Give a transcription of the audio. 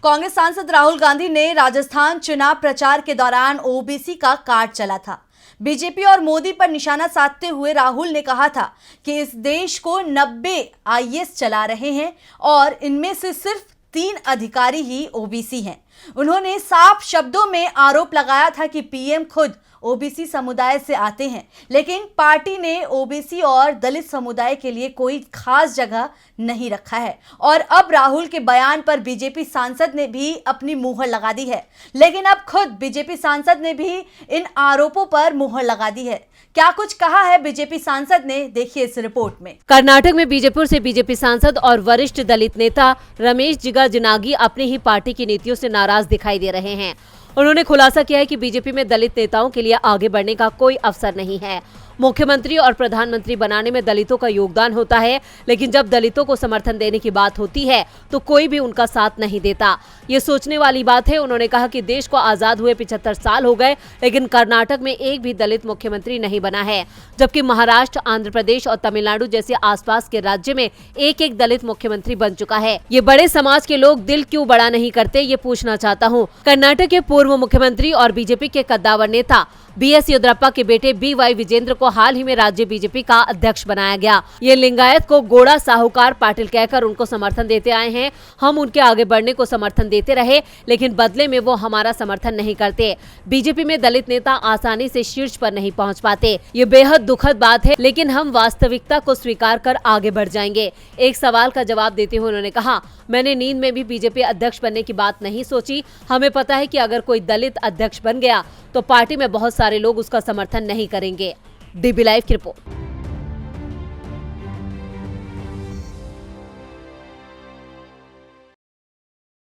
कांग्रेस सांसद राहुल गांधी ने राजस्थान चुनाव प्रचार के दौरान ओबीसी का कार्ड चला था। बीजेपी और मोदी पर निशाना साधते हुए राहुल ने कहा था कि इस देश को 90 आईएएस चला रहे हैं और इनमें से सिर्फ 3 अधिकारी ही ओबीसी हैं। उन्होंने साफ शब्दों में आरोप लगाया था कि पीएम खुद ओबीसी समुदाय से आते हैं, लेकिन पार्टी ने ओबीसी और दलित समुदाय के लिए कोई खास जगह नहीं रखा है। और अब राहुल के बयान पर बीजेपी सांसद ने भी अपनी मुहर लगा दी है, लेकिन अब खुद बीजेपी सांसद ने भी इन आरोपों पर मुहर लगा दी है। क्या कुछ कहा है बीजेपी सांसद ने, देखिए इस रिपोर्ट में। कर्नाटक में बीजेपुर से बीजेपी सांसद और वरिष्ठ दलित नेता रमेश जिगाजिनागी अपनी ही पार्टी की नीतियों से नाराज दिखाई दे रहे हैं। उन्होंने खुलासा किया है कि बीजेपी में दलित नेताओं के लिए आगे बढ़ने का कोई अवसर नहीं है। मुख्यमंत्री और प्रधानमंत्री बनाने में दलितों का योगदान होता है, लेकिन जब दलितों को समर्थन देने की बात होती है तो कोई भी उनका साथ नहीं देता। ये सोचने वाली बात है। उन्होंने कहा कि देश को आजाद हुए 75 साल हो गए, लेकिन कर्नाटक में एक भी दलित मुख्यमंत्री नहीं बना है, जबकि महाराष्ट्र, आंध्र प्रदेश और तमिलनाडु जैसे आसपास के राज्य में एक दलित मुख्यमंत्री बन चुका है। ये बड़े समाज के लोग दिल क्यों बड़ा नहीं करते, ये पूछना चाहता हूँ। कर्नाटक के पूर्व मुख्यमंत्री और बीजेपी के कद्दावर नेता बीएस येदियुरप्पा के बेटे बीवाई विजेंद्र को हाल ही में राज्य बीजेपी का अध्यक्ष बनाया गया। ये लिंगायत को गोड़ा साहूकार पाटिल कहकर उनको समर्थन देते आए हैं। हम उनके आगे बढ़ने को समर्थन देते रहे, लेकिन बदले में वो हमारा समर्थन नहीं करते। बीजेपी में दलित नेता आसानी से शीर्ष पर नहीं पहुंच पाते। ये बेहद दुखद बात है, लेकिन हम वास्तविकता को स्वीकार कर आगे बढ़ जाएंगे। एक सवाल का जवाब देते हुए उन्होंने कहा, मैंने नींद में भी बीजेपी अध्यक्ष बनने की बात नहीं सोची। हमें पता है कि अगर कोई दलित अध्यक्ष बन गया तो पार्टी में बहुत सारे लोग उसका समर्थन नहीं करेंगे। डीबी लाइव की रिपोर्ट।